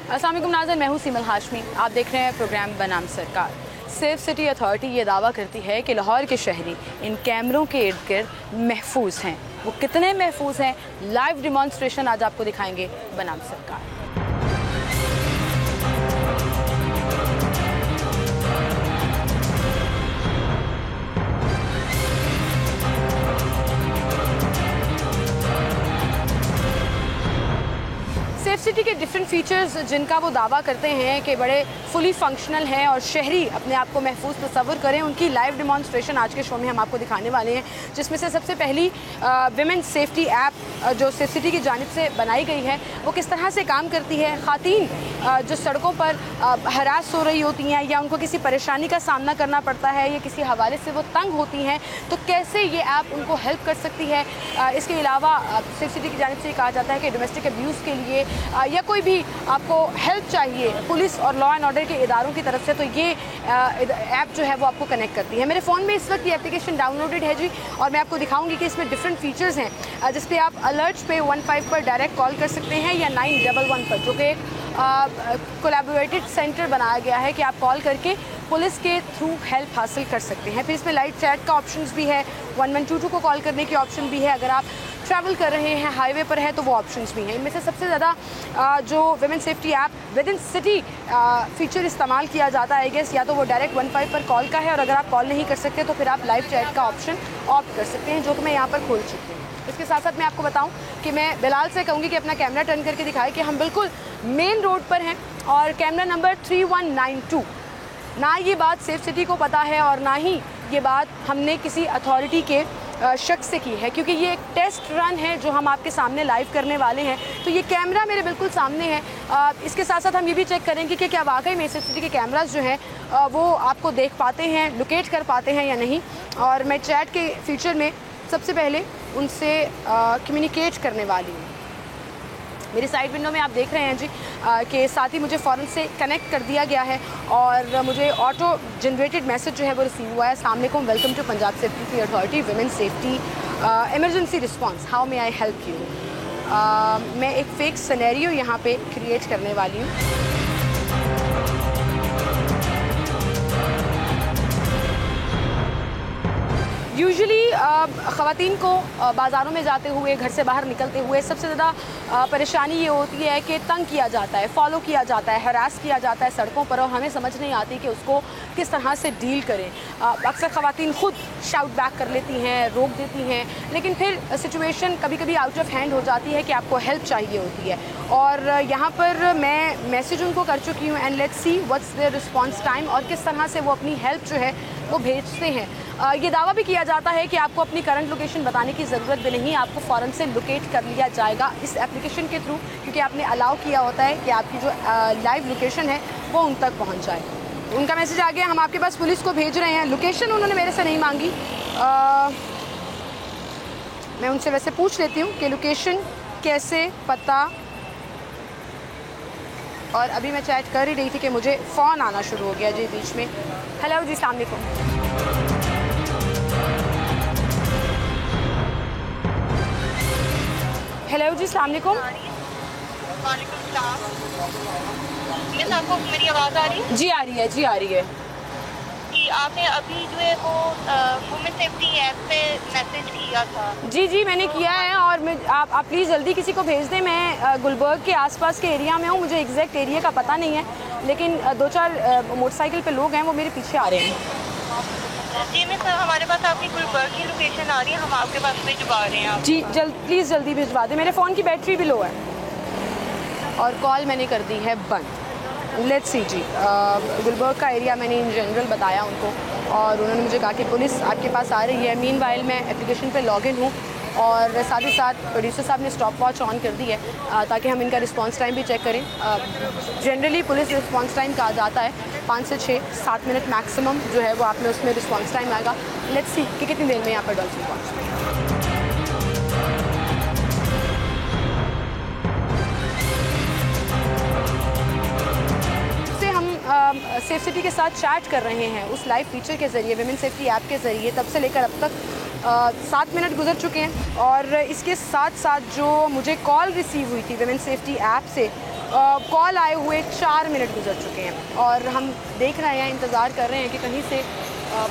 अस्सलाम वालेकुम नाज़रीन, मैं हूँ सीमल हाशमी। आप देख रहे हैं प्रोग्राम बनाम सरकार। सेफ सिटी अथॉरिटी ये दावा करती है कि लाहौर के शहरी इन कैमरों के इर्द गिर्द महफूज हैं। वो कितने महफूज हैं, लाइव डिमॉन्स्ट्रेशन आज आपको दिखाएंगे बनाम सरकार। सेफ सिटी के डिफरेंट फीचर्स जिनका वो दावा करते हैं कि बड़े फुली फंक्शनल हैं और शहरी अपने आप को महफूज तस्वुर करें, उनकी लाइव डिमॉन्स्ट्रेशन आज के शो में हम आपको दिखाने वाले हैं। जिसमें से सबसे पहली विमेन सेफ्टी ऐप जो सेफ सिटी की जानिब से बनाई गई है, वो किस तरह से काम करती है। ख़ातीन जो सड़कों पर हरास हो रही होती हैं या उनको किसी परेशानी का सामना करना पड़ता है या किसी हवाले से वो तंग होती हैं, तो कैसे ये ऐप उनको हेल्प कर सकती है। इसके अलावा सेफ सिटी की जानिब से कहा जाता है कि डोमेस्टिक अब्यूज़ के लिए या कोई भी आपको हेल्प चाहिए पुलिस और लॉ एंड ऑर्डर के इदारों की तरफ से, तो ये ऐप जो है वो आपको कनेक्ट करती है। मेरे फ़ोन में इस वक्त ये एप्लीकेशन डाउनलोडेड है जी, और मैं आपको दिखाऊंगी कि इसमें डिफरेंट फीचर्स हैं जिस पे आप अलर्ट्स पे 15 पर डायरेक्ट कॉल कर सकते हैं या 911 पर, जो कि एक कोलैबोरेटेड सेंटर बनाया गया है कि आप कॉल करके पुलिस के थ्रू हेल्प हासिल कर सकते हैं। फिर इसमें लाइव चैट का ऑप्शंस भी है, 1122 को कॉल करने की ऑप्शन भी है। अगर आप ट्रैवल कर रहे हैं, हाईवे पर है, तो वो ऑप्शंस भी हैं। इनमें से सबसे ज़्यादा जो women safety app with in city feature इस्तेमाल किया जाता है, गेस या तो वो डायरेक्ट 15 पर कॉल का है, और अगर आप कॉल नहीं कर सकते तो फिर आप लाइव चैट का ऑप्शन ऑप्ट कर सकते हैं, जो कि मैं यहाँ पर खोल चुकी हूँ। इसके साथ साथ मैं आपको बताऊं कि मैं बिलाल से कहूँगी कि अपना कैमरा टर्न करके दिखाए कि हम बिल्कुल मेन रोड पर हैं और कैमरा नंबर 3192। ना ये बात सेफ सिटी को पता है और ना ही ये बात हमने किसी अथॉरिटी के शख्स से की है, क्योंकि ये एक टेस्ट रन है जो हम आपके सामने लाइव करने वाले हैं। तो ये कैमरा मेरे बिल्कुल सामने है। इसके साथ साथ हम ये भी चेक करेंगे कि क्या वाकई में सेफ सिटी के कैमरास जो हैं वो आपको देख पाते हैं, लोकेट कर पाते हैं या नहीं। और मैं चैट के फीचर में सबसे पहले उनसे कम्युनिकेट करने वाली हूँ। मेरी साइड विंडो में आप देख रहे हैं जी कि साथ ही मुझे फ़ौरन से कनेक्ट कर दिया गया है और मुझे ऑटो जनरेटेड मैसेज जो है वो रिसीव हुआ है। अस्सलाम वालेकुम, welcome to Punjab safety authority women safety emergency response, how may I help you. मैं एक फ़ेक सिनेरियो यहाँ पे क्रिएट करने वाली हूँ। यूजुअली ख़वातीन को बाज़ारों में जाते हुए, घर से बाहर निकलते हुए सबसे ज़्यादा परेशानी ये होती है कि तंग किया जाता है, फॉलो किया जाता है, हरास किया जाता है सड़कों पर, और हमें समझ नहीं आती कि उसको किस तरह से डील करें। अक्सर ख़वातीन खुद शाउट बैक कर लेती हैं, रोक देती हैं, लेकिन फिर सिचुएशन कभी कभी आउट ऑफ हैंड हो जाती है कि आपको हेल्प चाहिए होती है। और यहाँ पर मैं मैसेज उनको कर चुकी हूँ, and let's see what's there response time, और किस तरह से वो अपनी हेल्प जो है वो भेजते हैं। ये दावा भी किया जाता है कि आपको अपनी करंट लोकेशन बताने की ज़रूरत भी नहीं, आपको फ़ौरन से लोकेट कर लिया जाएगा इस एप्लीकेशन के थ्रू, क्योंकि आपने अलाउ किया होता है कि आपकी जो लाइव लोकेशन है वो उन तक पहुंच जाए। उनका मैसेज आ गया, हम आपके पास पुलिस को भेज रहे हैं। लोकेशन उन्होंने मेरे से नहीं मांगी, मैं उनसे वैसे पूछ लेती हूँ कि लोकेशन कैसे पता। और अभी मैं चैट कर ही रही थी कि मुझे फ़ोन आना शुरू हो गया जी बीच में। हेलो जी, अस्सलाम वालेकुम। हेलो जी, अस्सलाम वालेकुम। वालेकुम सलाम। मिस, आपको मेरी आवाज़ आ रही है? जी आ रही है, जी आ रही है। कि आपने अभी जो है वो वुमेन सेफ्टी ऐप पे मैसेज किया था। जी जी मैंने किया है, और आप प्लीज़ जल्दी किसी को भेज दें। मैं गुलबर्ग के आसपास के एरिया में हूँ, मुझे एग्जैक्ट एरिया का पता नहीं है, लेकिन 2-4 मोटरसाइकिल पे लोग हैं, वो मेरे पीछे आ रहे हैं। जी मिस, हमारे पास आपकी गुलबर्ग की लोकेशन आ रही है, हम आपके पास भिजवा रहे हैं। जी प्लीज़ जल्दी भिजवा दें, मेरे फ़ोन की बैटरी भी लो है और कॉल मैंने कर दी है बंद। लेट्स सी जी, गुलबर्ग का एरिया मैंने इन जनरल बताया उनको, और उन्होंने मुझे कहा कि पुलिस आपके पास आ रही है। मीनवाइल मैं एप्लीकेशन पे लॉगिन हूँ, और साथ ही साथ प्रोड्यूसर साहब ने स्टॉप वॉच ऑन कर दी है ताकि हम इनका रिस्पांस टाइम भी चेक करें। जनरली पुलिस रिस्पांस टाइम कहा जाता है 5 से 6-7 मिनट मैक्सिमम जो है वो आप में उसमें रिस्पांस टाइम आएगा। लेट्स सी कि कितनी देर में यहाँ पर डॉल्फिन पहुँचते हैं। सेफ सिटी के साथ चैट कर रहे हैं उस लाइव फीचर के ज़रिए, विमेन सेफ्टी ऐप के ज़रिए, तब से लेकर अब तक 7 मिनट गुजर चुके हैं। और इसके साथ साथ जो मुझे कॉल रिसीव हुई थी विमेन सेफ्टी ऐप से, कॉल आए हुए 4 मिनट गुजर चुके हैं और हम देख रहे हैं, इंतज़ार कर रहे हैं कि कहीं से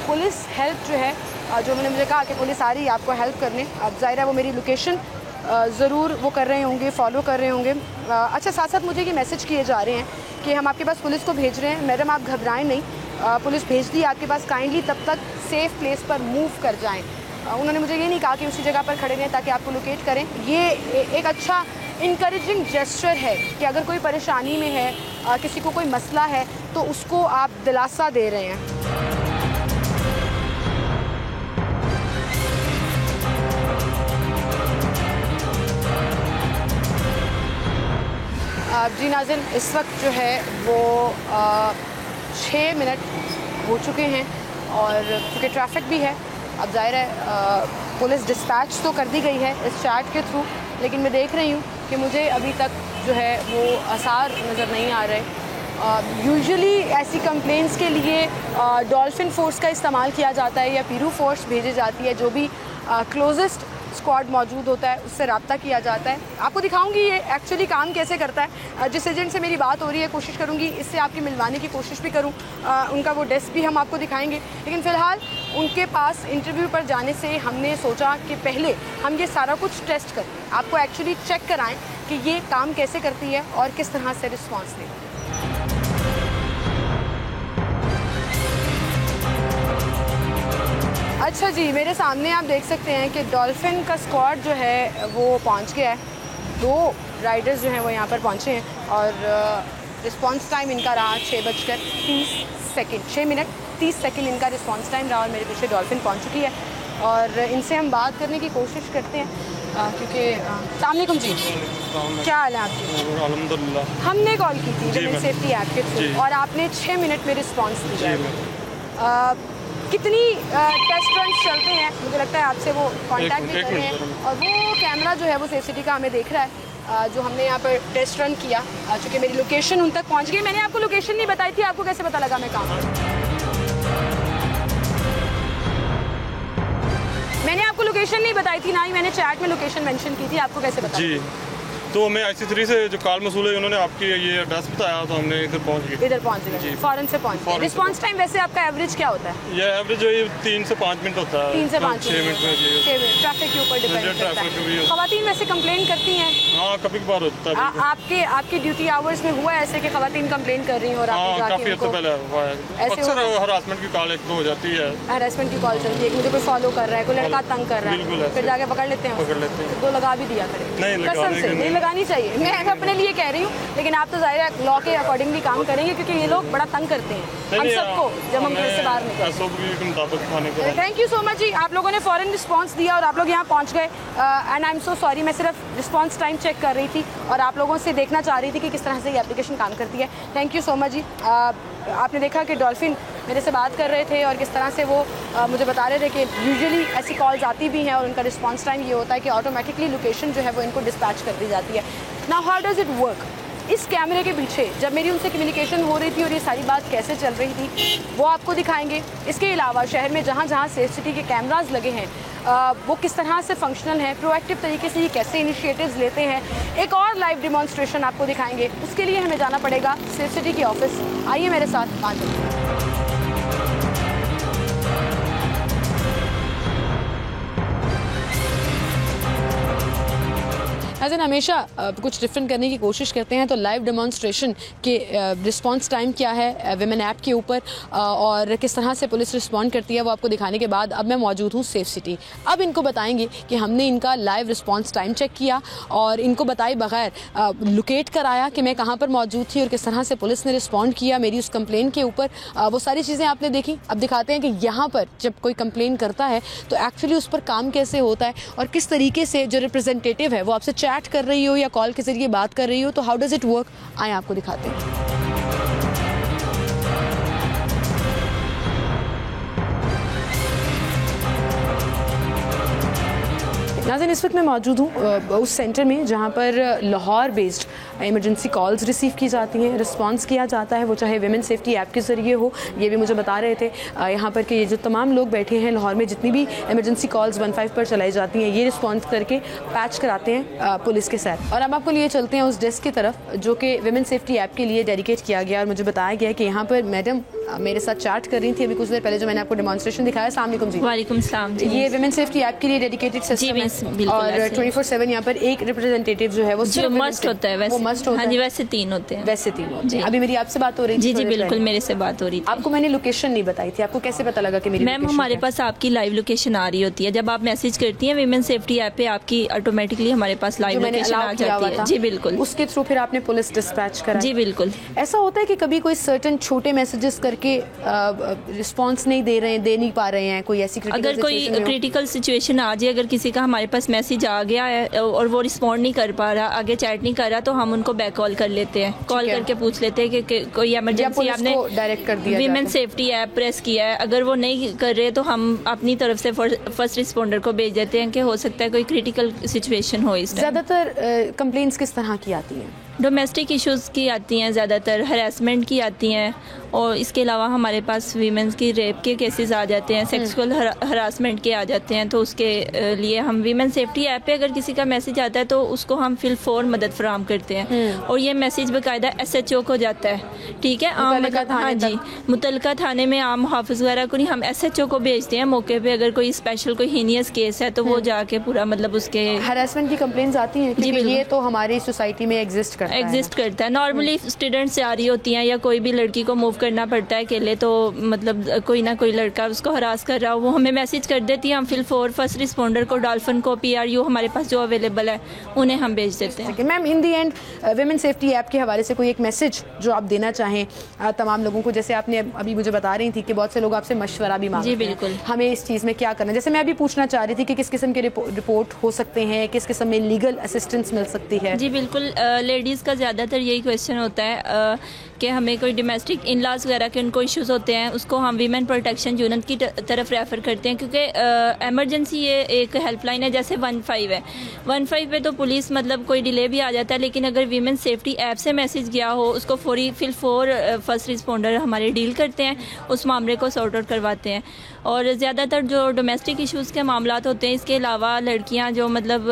पुलिस हेल्प जो है, जो उन्होंने मुझे कहा कि पुलिस आ रही है आपको हेल्प करने। अब ज़ाहिर है वो मेरी लोकेशन ज़रूर वो कर रहे होंगे, फॉलो कर रहे होंगे। अच्छा, साथ साथ मुझे ये मैसेज किए जा रहे हैं कि हम आपके पास पुलिस को भेज रहे हैं, मैडम आप घबराएं नहीं, पुलिस भेज दी आपके पास, काइंडली तब तक सेफ़ प्लेस पर मूव कर जाएं। उन्होंने मुझे ये नहीं कहा कि उसी जगह पर खड़े रहें ताकि आपको लोकेट करें। ये एक अच्छा इनकरेजिंग जेस्चर है कि अगर कोई परेशानी में है, किसी को कोई मसला है, तो उसको आप दिलासा दे रहे हैं। जी नाज़रीन, इस वक्त जो है वो 6 मिनट हो चुके हैं और चूँकि ट्रैफिक भी है, अब ज़ाहिर है पुलिस डिस्पैच तो कर दी गई है इस चैट के थ्रू, लेकिन मैं देख रही हूँ कि मुझे अभी तक जो है वो आसार नज़र नहीं आ रहे। यूजुअली ऐसी कंप्लेंट्स के लिए डॉल्फिन फोर्स का इस्तेमाल किया जाता है या पीरू फोर्स भेजी जाती है, जो भी क्लोजेस्ट स्क्वाड मौजूद होता है उससे रब्ता किया जाता है। आपको दिखाऊंगी ये एक्चुअली काम कैसे करता है। जिस एजेंट से मेरी बात हो रही है, कोशिश करूंगी इससे आपकी मिलवाने की कोशिश भी करूं, उनका वो डेस्क भी हम आपको दिखाएंगे। लेकिन फ़िलहाल उनके पास इंटरव्यू पर जाने से हमने सोचा कि पहले हम ये सारा कुछ टेस्ट करें, आपको एक्चुअली चेक कराएँ कि ये काम कैसे करती है और किस तरह से रिस्पॉन्स दें। अच्छा जी, मेरे सामने आप देख सकते हैं कि डॉल्फिन का स्क्वाड जो है वो पहुंच गया है। 2 राइडर्स जो हैं वो यहाँ पर पहुँचे हैं और रिस्पांस टाइम इनका रहा 6 मिनट 30 सेकंड इनका रिस्पांस टाइम रहा और मेरे पीछे डॉल्फिन पहुँच चुकी है और इनसे हम बात करने की कोशिश करते हैं क्योंकि अस्सलाम वालेकुम जी, क्या हाल है आपकी? अल्हम्दुलिल्लाह। हमने कॉल की थी विमेन सेफ्टी ऐप के थ्रू और आपने 6 मिनट में रिस्पॉन्स दिया है। कितनी टेस्ट रन चलते हैं? मुझे लगता है आपसे वो कांटेक्ट भी कर रहे हैं और वो कैमरा जो है वो सेफ सिटी का हमें देख रहा है जो हमने यहाँ पर टेस्ट रन किया, चूँकि मेरी लोकेशन उन तक पहुँच गई। मैंने आपको लोकेशन नहीं बताई थी, आपको कैसे पता लगा मैं कहाँ? मैंने आपको लोकेशन नहीं बताई थी, ना ही मैंने चैट में लोकेशन मेंशन की थी, आपको कैसे पता? जी, तो हमें IC3 से जो कॉल मसूल है उन्होंने आपकी ये एड्रेस बताया तो हमने इधर पहुंच गए। फ़ौरन से पहुंच गए। रिस्पांस टाइम वैसे आपका एवरेज क्या होता है? ये एवरेज जो 3 से 5 मिनट होता है। 3 से 5 6 मिनट में जी। 6 मिनट ट्रैफिक के ऊपर डिपेंड करता है। ख़वातीन वैसे कंप्लेन करती हैं? हाँ, कभी कभार होता है। आपके ड्यूटी आवर्स में हुआ ऐसे कि ख़वातीन कंप्लेन कर रही हैं और हाँ, काफ़ी हद पहले हुआ है। अक्सर हरासमेंट की कॉल एक हो जाती है। हरासमेंट की कॉल चलती है कि मुझे कोई फॉलो कर रहा है, कोई लड़का तंग कर रहा है, फिर जाके पकड़ लेते हैं, तो लगा भी दिया करें। कसम से नहीं लगानी चाहिए, मैं अपने लिए कह रही हूँ, लेकिन आप तो ज़ाहिर है लॉ के अकॉर्डिंगली काम करेंगे क्योंकि ये लोग बड़ा तंग करते हैं हम सबको जब हम घर से बाहर निकलते हैं। थैंक यू सो मच जी, आप लोगों ने फ़ौरन रिस्पांस दिया और आप लोग यहाँ पहुँच गए and I am so sorry. मैं सिर्फ रिस्पांस टाइम चेक कर रही थी और आप लोगों से देखना चाह रही थी कि किस तरह से ये एप्लीकेशन काम करती है। थैंक यू सो मच जी। आपने देखा कि डॉल्फिन मेरे से बात कर रहे थे और किस तरह से वो मुझे बता रहे थे कि यूजुअली ऐसी कॉल्स आती भी हैं और उनका रिस्पांस टाइम ये होता है कि ऑटोमेटिकली लोकेशन जो है वो इनको डिस्पैच कर दी जाती है। Now how does it work? इस कैमरे के पीछे जब मेरी उनसे कम्युनिकेशन हो रही थी और ये सारी बात कैसे चल रही थी वो आपको दिखाएंगे। इसके अलावा शहर में जहाँ जहाँ सेफ सिटी के कैमराज लगे हैं वो किस तरह से फंक्शनल हैं, प्रोएक्टिव तरीके से ये कैसे इनिशिएटिव्स लेते हैं, एक और लाइव डिमॉन्स्ट्रेशन आपको दिखाएंगे। उसके लिए हमें जाना पड़ेगा सेफ सिटी के ऑफिस। आइए मेरे साथ बात करें। नाज़रीन, हमेशा कुछ डिफरेंट करने की कोशिश करते हैं, तो लाइव डेमोन्स्ट्रेशन के रिस्पांस टाइम क्या है विमेन ऐप के ऊपर और किस तरह से पुलिस रिस्पॉन्ड करती है वो आपको दिखाने के बाद अब मैं मौजूद हूँ सेफ सिटी। अब इनको बताएंगे कि हमने इनका लाइव रिस्पांस टाइम चेक किया और इनको बताए बगैर लोकेट कराया कि मैं कहाँ पर मौजूद थी और किस तरह से पुलिस ने रिस्पॉन्ड किया मेरी उस कंप्लेन के ऊपर। वो सारी चीज़ें आपने देखी। अब दिखाते हैं कि यहाँ पर जब कोई कंप्लेन करता है तो एक्चुअली उस पर काम कैसे होता है और किस तरीके से जो रिप्रेजेंटेटिव है वो आपसे चैट कर रही हो या कॉल के जरिए बात कर रही हो, तो हाउ डज इट वर्क आए आपको दिखाते हैं। नाज़रीन, इस वक्त मैं मौजूद हूँ उस सेंटर में जहाँ पर Lahore based emergency calls receive की जाती हैं, रिस्पांस किया जाता है, वो चाहे विमेन सेफ्टी ऐप के ज़रिए हो। ये भी मुझे बता रहे थे यहाँ पर कि ये जो तमाम लोग बैठे हैं लाहौर में, जितनी भी इमरजेंसी कॉल्स 15 पर चलाई जाती हैं, ये रिस्पॉन्स करके पैच कराते हैं पुलिस के साथ। और अब आपको लिए चलते हैं उस डेस्क की तरफ जो कि विमेन सेफ्टी ऐप के लिए डेडिकेट किया गया। और मुझे बताया गया कि यहाँ पर मैडम मेरे साथ चैट कर रही थी अभी कुछ देर पहले, जो मैंने आपको डेमोन्स्ट्रेशन दिखाया। अस्सलाम वालेकुम जी। वालेकुम सलाम जी। ये विमेन सेफ्टी ऐप के लिए डेडिकेटेड सिस्टम है और 24/7 यहाँ पर एक रिप्रेजेंटेटिव जो है वो मस्ट होता है। वो मस्ट होता है। हाँ जी, वैसे 3 होते हैं। वैसे 3 होते हैं। अभी मेरी आपसे बात हो रही थी। जी जी बिल्कुल, मेरे से बात हो रही थी। आपको मैंने लोकेशन नहीं बताई थी, आपको कैसे पता लगा कि मेरी मैम हमारे पास आपकी लाइव लोकेशन आ रही होती है। जब आप मैसेज करती हैं विमेन सेफ्टी ऐप पे, आपकी ऑटोमेटिकली हमारे पास लाइव लोकेशन आ जाती है। जी बिल्कुल, उसके थ्रू फिर आपने पुलिस डिस्पैच करा? जी बिल्कुल। ऐसा होता है कि कभी कोई सर्टेन छोटे मैसेजेस करके रिस्पांस नहीं दे रहे हैं, दे नहीं पा रहे हैं, कोई ऐसी अगर कोई क्रिटिकल सिचुएशन आ जाए, अगर किसी का हमारे पास मैसेज आ गया है और वो रिस्पॉन्ड नहीं कर पा रहा, आगे चैट नहीं कर रहा, तो हम उनको बैक कॉल कर लेते हैं। कॉल करके पूछ लेते हैं कि कोई इमरजेंसी आपने डायरेक्ट कर दिया, विमेन सेफ्टी ऐप प्रेस किया है। अगर वो नहीं कर रहे तो हम अपनी तरफ से फर्स्ट रिस्पॉन्डर को भेज देते हैं कि हो सकता है कोई क्रिटिकल सिचुएशन हो। इस ज़्यादातर कंप्लेंट्स किस तरह की आती हैं? डोमेस्टिक इश्यूज़ की आती हैं ज़्यादातर, हरासमेंट की आती हैं, और इसके अलावा हमारे पास वीमेंस की रेप के केसेस आ जाते हैं, सेक्सुअल हरासमेंट के आ जाते हैं। तो उसके लिए हम वीमेन सेफ्टी ऐप पे अगर किसी का मैसेज आता है तो उसको हम फिल फॉर मदद फराहम करते हैं। और ये मैसेज बाकायदा SHO को जाता है, ठीक है, आम हाँ जी, मुतलका थाने में आम हाफिज वगैरह को नहीं, हम SHO को भेजते हैं मौके पे। अगर कोई स्पेशल कोई हीनियस केस है तो वो जाके पूरा मतलब उसके हरासमेंट की कंप्लेंट्स आती हैं क्योंकि ये तो हमारी सोसाइटी में एग्जिस्ट करता है। नॉर्मली स्टूडेंट्स जा रही होती हैं या कोई भी लड़की को मूव करना पड़ता है अकेले, तो मतलब कोई ना कोई लड़का उसको हरास कर रहा हो, वो हमें मैसेज कर देती है। हम फिल फॉर फर्स्ट रिस्पॉन्डर को, डॉल्फिन को, PRU हमारे पास जो अवेलेबल है उन्हें हम भेज देते हैं। Ma'am, in the and women safety app के हवाले से कोई एक मैसेज जो आप देना चाहें तमाम लोगों को? जैसे आपने अभी मुझे बता रही थी कि बहुत से लोग आपसे मशवरा भी मांगते हैं। जी बिल्कुल, हमें इस चीज़ में क्या करना है? जैसे मैं अभी पूछना चाह रही थी कि किस किस्म के रिपोर्ट हो सकते हैं, किस किस्म में लीगल असिस्टेंस मिल सकती है? जी बिल्कुल, लेडीज़ का ज़्यादातर यही क्वेश्चन होता है कि हमें कोई डोमेस्टिक इन-लॉज वगैरह के उनको इश्यूज़ होते हैं, उसको हम वीमेन प्रोटेक्शन यूनिट की तरफ रेफ़र करते हैं, क्योंकि एमरजेंसी ये एक हेल्पलाइन है। जैसे 15 है, 15 पे तो पुलिस मतलब कोई डिले भी आ जाता है, लेकिन अगर वीमेन सेफ्टी ऐप से मैसेज गया हो उसको फौरी फिल फॉर फर्स्ट रिस्पॉन्डर हमारे डील करते हैं, उस मामले को सॉर्ट आउट करवाते हैं। और ज़्यादातर जो डोमेस्टिक इश्यूज़ के मामला होते हैं, इसके अलावा लड़कियाँ जो मतलब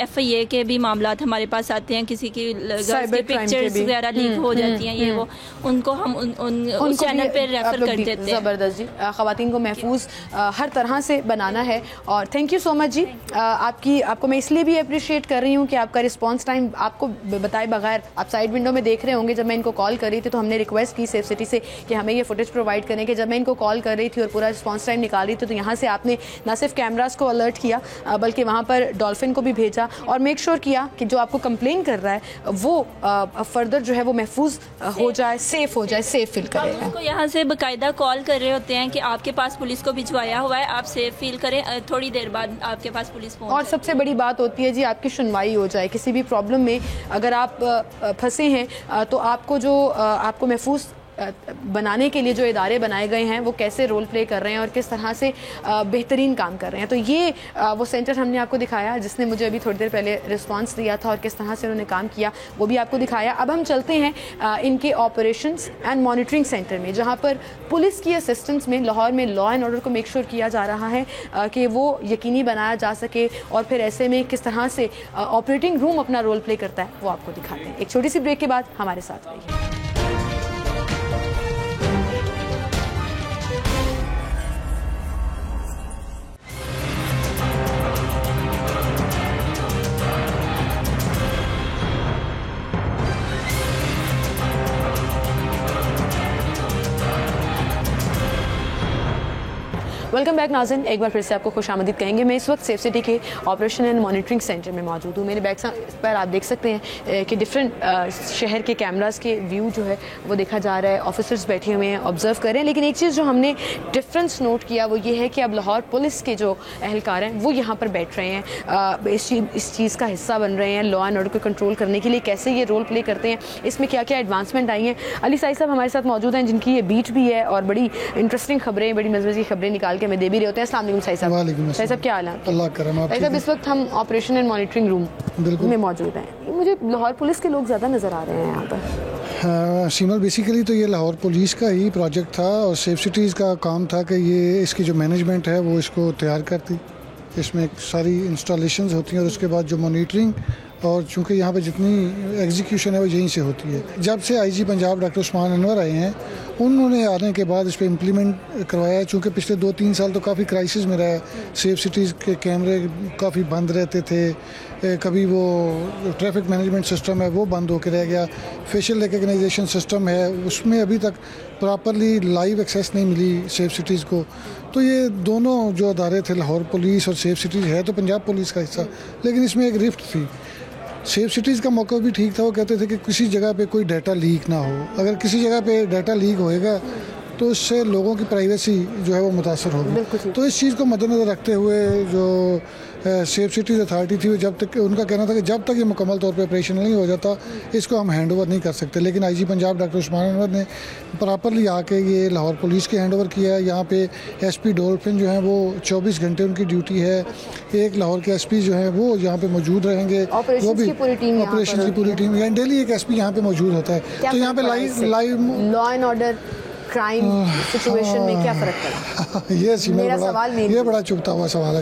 FIA के भी मामला हमारे पास आते हैं, किसी की पिक्चर्स वगैरह लीक हो जाती हैं, ये वो उनको हम उन चैनल पे रेफर कर देते हैं। ज़बरदस्त जी, ख़वातीन को महफूज हर तरह से बनाना है। और थैंक यू सो मच जी, आपको मैं इसलिए भी अप्रिशिएट कर रही हूँ कि आपका रिस्पॉन्स टाइम आपको बताए बगैर, आप साइड विंडो में देख रहे होंगे, जब मैं इनको कॉल कर रही थी तो हमने रिक्वेस्ट की सेफ सिटी से कि हमें ये फुटेज प्रोवाइड करें कि जब मैं इनको कॉल कर रही थी और पूरा रिस्पॉन्स टाइम निकाल रही थी तो यहाँ से आपने ना सिर्फ कैमरास को अलर्ट किया बल्कि वहाँ पर डॉल्फिन को भी भेजा और मेक श्योर किया कि जो आपको कंप्लेन कर रहा है वो फर्दर जो है वो महफूज हो जाए, सेफ हो जाए, सेफ फील करे। उसको यहाँ से बाकायदा कॉल कर रहे होते हैं कि आपके पास पुलिस को भिजवाया हुआ है, आप सेफ फील करें, थोड़ी देर बाद आपके पास पुलिस पहुंच। और सबसे बड़ी बात होती है जी आपकी सुनवाई हो जाए। किसी भी प्रॉब्लम में अगर आप फंसे हैं तो आपको जो आपको महफूज बनाने के लिए जो इदारे बनाए गए हैं वो कैसे रोल प्ले कर रहे हैं और किस तरह से बेहतरीन काम कर रहे हैं। तो ये वो सेंटर हमने आपको दिखाया जिसने मुझे अभी थोड़ी देर पहले रिस्पांस दिया था और किस तरह से उन्होंने काम किया वो भी आपको दिखाया। अब हम चलते हैं इनके ऑपरेशंस एंड मॉनिटरिंग सेंटर में, जहाँ पर पुलिस की असिस्टेंस में लाहौर में लॉ एंड ऑर्डर को मेक श्योर किया जा रहा है कि वो यकीनी बनाया जा सके और फिर ऐसे में किस तरह से ऑपरेटिंग रूम अपना रोल प्ले करता है वो आपको दिखाते हैं। एक छोटी सी ब्रेक के बाद हमारे साथ रहिए। वेलकम बैक नाज़रीन, एक बार फिर से आपको खुशामदीद कहेंगे। मैं इस वक्त सेफ सिटी के ऑपरेशन एंड मॉनिटरिंग सेंटर में मौजूद हूँ। मेरे बैक पर आप देख सकते हैं कि डिफरेंट शहर के कैमरास के व्यू जो है वो देखा जा रहा है, ऑफिसर्स बैठे हुए हैं, ऑब्जर्व कर रहे हैं। लेकिन एक चीज़ जो हमने डिफरेंस नोट किया वो ये है कि अब लाहौर पुलिस के जो अहलकार हैं वो यहाँ पर बैठ रहे हैं, इस चीज़ का हिस्सा बन रहे हैं। लॉ एंड ऑर्डर को कंट्रोल करने के लिए कैसे ये रोल प्ले करते हैं, इसमें क्या क्या एडवांसमेंट आई हैं। अली साई साहब हमारे साथ मौजूद हैं जिनकी ये बीट भी है और बड़ी इंटरेस्टिंग खबरें, बड़ी मज़े की खबरें निकाल के हमें दे भी रहे होते हैं। अस्सलाम वालेकुम साहिब साहब। वालेकुम अस्सलाम। साहिब साहब क्या हाल है? अल्लाह करम। आप साहिब इस वक्त हम ऑपरेशन एंड मॉनिटरिंग रूम बिल्कुल में मौजूद हैं। मुझे लाहौर पुलिस के लोग ज़्यादा नज़र आ रहे हैं यहाँ पर। सीमल बेसिकली तो ये लाहौर पुलिस का ही प्रोजेक्ट था और सेफ सिटीज़ का काम था कि ये इसकी जो मैनेजमेंट है वो इसको तैयार करती, इसमें सारी इंस्टॉलेशंस होती हैं और उसके बाद जो मॉनिटरिंग और चूँकि यहाँ पे जितनी एग्जीक्यूशन है वो यहीं से होती है। जब से आईजी पंजाब डॉक्टर उस्मान अनवर आए हैं उन्होंने आने के बाद इस पर इम्प्लीमेंट करवाया है। चूँकि पिछले 2-3 साल तो काफ़ी क्राइसिस में रहा है, सेफ सिटीज़ के कैमरे काफ़ी बंद रहते थे, कभी वो ट्रैफिक मैनेजमेंट सिस्टम है वो बंद होकर रह गया, फेशियल रिकग्नाइजेशन सिस्टम है उसमें अभी तक प्रॉपरली लाइव एक्सेस नहीं मिली सेफ सिटीज़ को। तो ये दोनों जो अदारे थे लाहौर पुलिस और सेफ सिटीज़ है तो पंजाब पुलिस का हिस्सा, लेकिन इसमें एक रिफ्ट थी। सेफ सिटीज़ का मौका भी ठीक था, वो कहते थे कि किसी जगह पे कोई डाटा लीक ना हो, अगर किसी जगह पे डाटा लीक होएगा तो इससे लोगों की प्राइवेसी जो है वो मुतासर होगी। तो इस चीज़ को मद्देनज़र रखते हुए जो सेफ सिटीज़ अथॉरिटी थी वो जब तक उनका कहना था कि जब तक ये मुकम्मल तौर पे ऑपरेशनल नहीं हो जाता इसको हम हैंड ओवर नहीं कर सकते। लेकिन आईजी पंजाब डॉक्टर उस्मान अनवर ने प्रॉपरली आके ये लाहौर पुलिस के हैंड ओवर किया है। यहाँ पे एसपी डोल्फिन जो है वो 24 घंटे उनकी ड्यूटी है, एक लाहौर के एसपी जो है वो यहाँ पे मौजूद रहेंगे, वो भी ऑपरेशन की पूरी टीम, डेली एक एसपी यहाँ पे मौजूद होता है। तो यहाँ पे live law and order crime situation में क्या फ़र्क पड़ा? ये बड़ा चुभता हुआ सवाल है।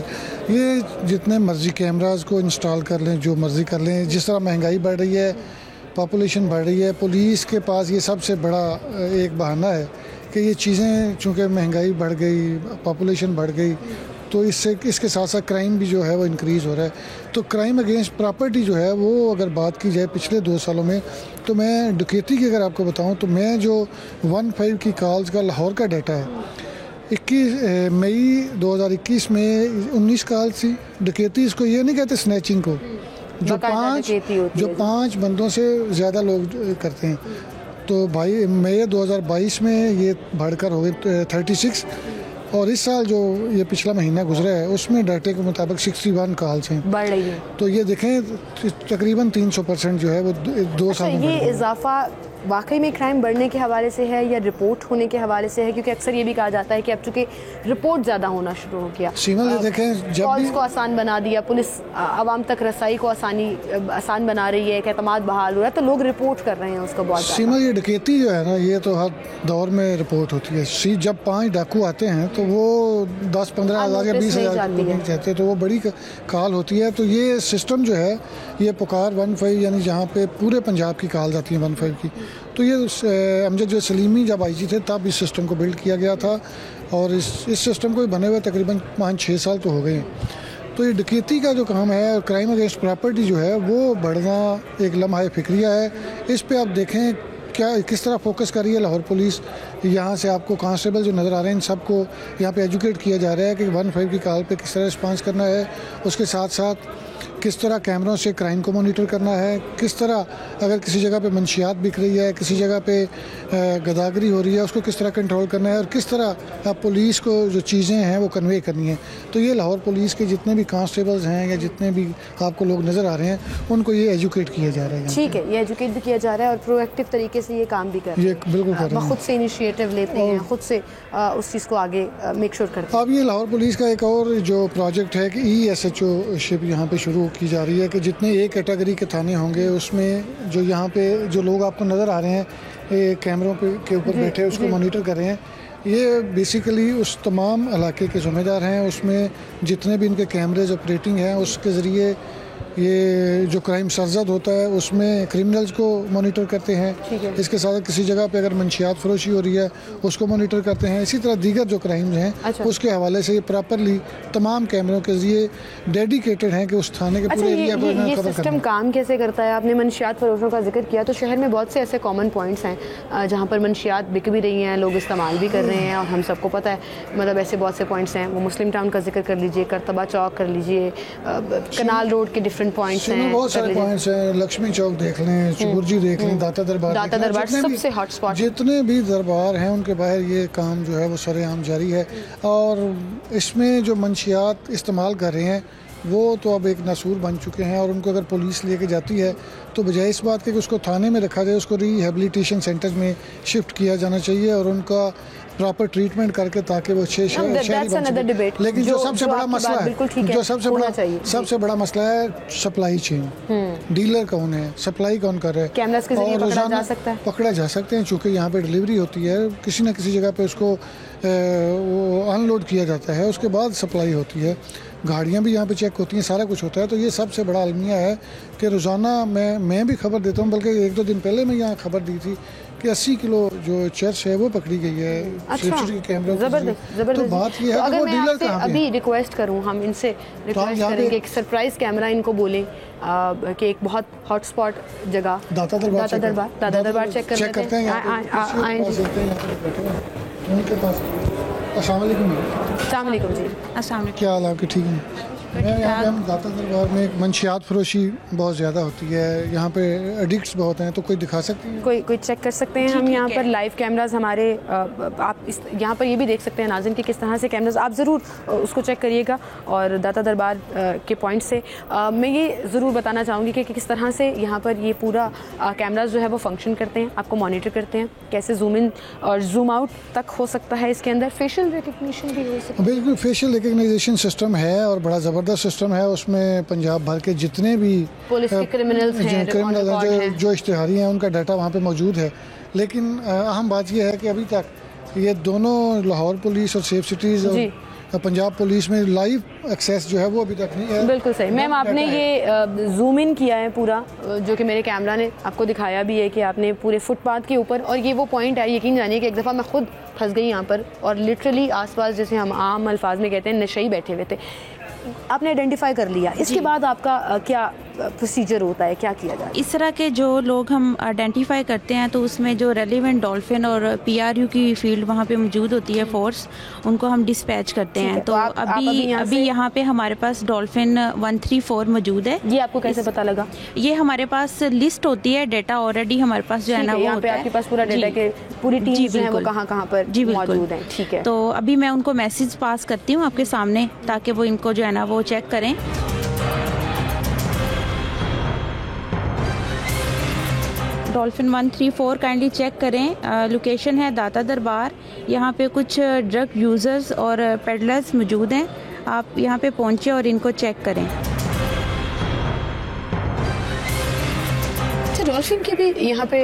ये जितने मर्जी कैमरास को इंस्टॉल कर लें, जो मर्जी कर लें, जिस तरह महंगाई बढ़ रही है, पॉपुलेशन बढ़ रही है, पुलिस के पास ये सबसे बड़ा एक बहाना है कि ये चीज़ें चूँकि महंगाई बढ़ गई, पॉपुलेशन बढ़ गई, तो इसके साथ साथ क्राइम भी जो है वो इंक्रीज़ हो रहा है। तो क्राइम अगेंस्ट प्रॉपर्टी जो है वो अगर बात की जाए पिछले 2 सालों में, तो मैं डकैती की अगर आपको बताऊं तो मैं जो 15 की कॉल्स का लाहौर का डाटा है, 21 मई 2021 में 19 कॉल थी डकैती। इसको ये नहीं कहते स्नैचिंग को, जो 5 बंदों से ज़्यादा लोग करते हैं। तो भाई मई 2022 में ये बढ़कर हो गए 36, और इस साल जो ये पिछला महीना गुजरा है उसमें डाटे के मुताबिक 61 कॉल्स हैं, बढ़ रही है। तो ये देखें तकरीबन 300% जो है वो 2 साल में। ये इजाफा वाकई में क्राइम बढ़ने के हवाले से है या रिपोर्ट होने के हवाले से है? क्योंकि अक्सर ये भी कहा जाता है कि अब चूँकि रिपोर्ट ज़्यादा होना शुरू हो गया, सीमल ये देखें जब कॉल्स को आसान बना दिया, पुलिस आवाम तक रसाई को आसान बना रही है, एक एतमाद बहाल हो रहा है, तो लोग रिपोर्ट कर रहे हैं उसको बहुत। सीमल ये डकैती जो है ना ये तो हर दौर में रिपोर्ट होती है। जब 5 डाकू आते हैं तो वो 10-15 हज़ार या 20 हज़ार चाहते तो वो बड़ी कॉल होती है। तो ये सिस्टम जो है ये पुकार 15 यानी जहाँ पे पूरे पंजाब की कॉल आती है 15 की, तो ये अमजद जो सलीमी जब आईजी थे तब इस सिस्टम को बिल्ड किया गया था और इस सिस्टम को बने हुए तकरीबन 5-6 साल तो हो गए हैं। तो ये डकैती का जो काम है और क्राइम अगेंस्ट प्रॉपर्टी जो है वो बढ़ना एक लम्हा फिक्रिया है। इस पे आप देखें क्या किस तरह फोकस कर रही है लाहौर पुलिस। यहाँ से आपको कांस्टेबल जो नज़र आ रहे हैं इन सबको यहाँ पे एजुकेट किया जा रहा है कि 15 की कॉल पे किस तरह रिस्पांस करना है, उसके साथ साथ किस तरह कैमरों से क्राइम को मॉनिटर करना है, किस तरह अगर किसी जगह पे मंशियात बिक रही है, किसी जगह पे गदागरी हो रही है उसको किस तरह कंट्रोल करना है और किस तरह पुलिस को जो चीज़ें हैं वो कन्वे करनी है। तो ये लाहौर पुलिस के जितने भी कांस्टेबल्स हैं या जितने भी आपको लोग नज़र आ रहे हैं उनको ये एजुकेट किया जा रहा है। ठीक है, ये एजुकेट भी किया जा रहा है और प्रोएक्टिव तरीके से ये काम भी कर रहे हैं। ये बिल्कुल कर रहे हैं, खुद से इनिशिएटिव लेते हैं, खुद से उस चीज़ को आगे मेक श्योर करते हैं। अब ये लाहौर पुलिस का एक और जो प्रोजेक्ट है कि ESHO शिप यहाँ पे शुरू की जा रही है कि जितने A कैटेगरी के थाने होंगे उसमें जो यहाँ पे जो लोग आपको नज़र आ रहे हैं कैमरों के ऊपर बैठे उसको मॉनिटर कर रहे हैं, ये बेसिकली उस तमाम इलाके के ज़िम्मेदार हैं। उसमें जितने भी इनके कैमरेज ऑपरेटिंग हैं उसके ज़रिए ये जो क्राइम सरजद होता है उसमें क्रिमिनल्स को मॉनिटर करते हैं। इसके साथ किसी जगह पे अगर मंशियात फरोशी हो रही है उसको मॉनिटर करते हैं। इसी तरह दीगर जो क्राइम्स हैं उसके हवाले से ये प्रॉपरली तमाम कैमरों के जरिए डेडिकेटेड हैं कि उस थाने के पूरे एरिया को ये सिस्टम काम कैसे करता है? आपने मंशियात फरोशों का जिक्र किया, तो शहर में बहुत से ऐसे कॉमन पॉइंट्स हैं जहाँ पर मंशियात बिक भी रही हैं, लोग इस्तेमाल भी कर रहे हैं और हम सबको पता है मतलब ऐसे बहुत से पॉइंट्स हैं। वो मुस्लिम टाउन का जिक्र कर लीजिए, करतबा चौक कर लीजिए, कनाल रोड के डिफरेंट पॉइंट्स हैं, बहुत सारे पॉइंट्स हैं, लक्ष्मी चौक देख लें, चुबुर्जी देख लें, दाता दरबार सबसे हॉटस्पॉट, जितने भी दरबार हैं उनके बाहर ये काम जो है वो सरेआम जारी है। और इसमें जो मंशियात इस्तेमाल कर रहे हैं वो तो अब एक नासूर बन चुके हैं और उनको अगर पुलिस लेके जाती है तो बजाय इस बात के कि उसको थाने में रखा जाए, उसको रिहेबिलिटेशन सेंटर में शिफ्ट किया जाना चाहिए और उनका प्रॉपर ट्रीटमेंट करके ताकि वो अच्छे शहरी बन सके। लेकिन जो सबसे बड़ा मसला है, जो सबसे बड़ा मसला है सप्लाई चेन, डीलर कौन है, सप्लाई कौन कर रहा है, कैमरास के जरिए रोजाना पकड़ा जा सकते हैं। चूँकि यहाँ पे डिलीवरी होती है, किसी न किसी जगह पे उसको अनलोड किया जाता है, उसके बाद सप्लाई होती है, गाड़ियाँ भी यहाँ पे चेक होती हैं, सारा कुछ होता है। तो ये सबसे बड़ा अलमिया है कि रोज़ाना मैं भी खबर देता हूँ, बल्कि 1-2 दिन पहले मैं यहाँ खबर दी थी कि 80 किलो जो चर्च है वो पकड़ी गई है। अच्छा, जबरदस्त। तो बात ये है अगर कि वो मैं डीलर आपसे कहाँ पे अभी रिक्वेस्ट करूँ, हम इनसे रिक्वेस्ट करेंगे एक सरप्राइज कैमरा इनको बोलें कि एक बहुत हॉटस्पॉट जगह दाता दरबार चेक करते हैं। उनके पास अस्सलाम वालेकुम। अस्सलाम वालेकुम जी। अस्सलाम वालेकुम। क्या हाल है आपके? ठीक है। यहाँ पे हम दाता दरबार में एक मंशियात फरोशी बहुत ज़्यादा होती है, यहाँ पे एडिक्ट्स बहुत हैं, तो कोई दिखा सकते हैं? कोई चेक कर सकते हैं हम यहाँ पर लाइव कैमरास हमारे, आप इस यहाँ पर ये भी देख सकते हैं नाज़रीन कि किस तरह से कैमरास, आप ज़रूर उसको चेक करिएगा। और दाता दरबार के पॉइंट से मैं ये ज़रूर बताना चाहूँगी कि किस तरह से यहाँ पर ये पूरा कैमरास जो है वो फंक्शन करते हैं, आपको मॉनिटर करते हैं, कैसे जूम इन और जूम आउट तक हो सकता है इसके अंदर, फेशियल रिकग्निशन भी हो सकता है। बिल्कुल, फेशियल रिकग्निशन सिस्टम है और बड़ा ज़बरदस्त सिस्टम है। उसमें पंजाब भर के जितने भी पुलिस के क्रिमिनल जो इश्तिहारी हैं उनका डाटा वहाँ पे मौजूद है। लेकिन अहम बात यह है कि अभी तक ये दोनों लाहौर पुलिस और सेफ सिटीज़ और पंजाब पुलिस में लाइव एक्सेस जो है वो अभी तक नहीं है। बिल्कुल सही मैम, आपने ये जूम इन किया है पूरा, जो कि मेरे कैमरा ने आपको दिखाया भी है कि आपने पूरे फुटपाथ के ऊपर, और ये वो पॉइंट है, यकीन जानिए कि एक दफ़ा मैं खुद फंस गई यहाँ पर और लिटरली आसपास जैसे हम आम अल्फाज में कहते हैं नशे ही बैठे हुए थे। आपने आइडेंटिफाई कर लिया, इसके बाद आपका क्या प्रोसीजर होता है, क्या किया जाए? इस तरह के जो लोग हम आइडेंटिफाई करते हैं तो उसमें जो रेलिवेंट डॉल्फिन और PRU की फील्ड वहाँ पे मौजूद होती है फोर्स, उनको हम डिस्पैच करते हैं। तो अभी यहाँ पे हमारे पास डॉल्फिन 134 मौजूद है। ये आपको कैसे पता लगा? ये हमारे पास लिस्ट होती है, डाटा ऑलरेडी हमारे पास जो है ना वो होता है। आपके पास पूरा डाटा के पूरी टीम जो है वो कहाँ पर मौजूद है। ठीक है, तो अभी मैं उनको मैसेज पास करती हूँ आपके सामने ताकि वो इनको जो है ना वो चेक करें। डॉल्फिन 134 काइंडली चेक करें। लोकेशन है दाता दरबार। यहाँ पे कुछ ड्रग यूज़र्स और पेडलर्स मौजूद हैं। आप यहाँ पे पहुँचे और इनको चेक करें। डॉल्फिन के भी यहाँ पे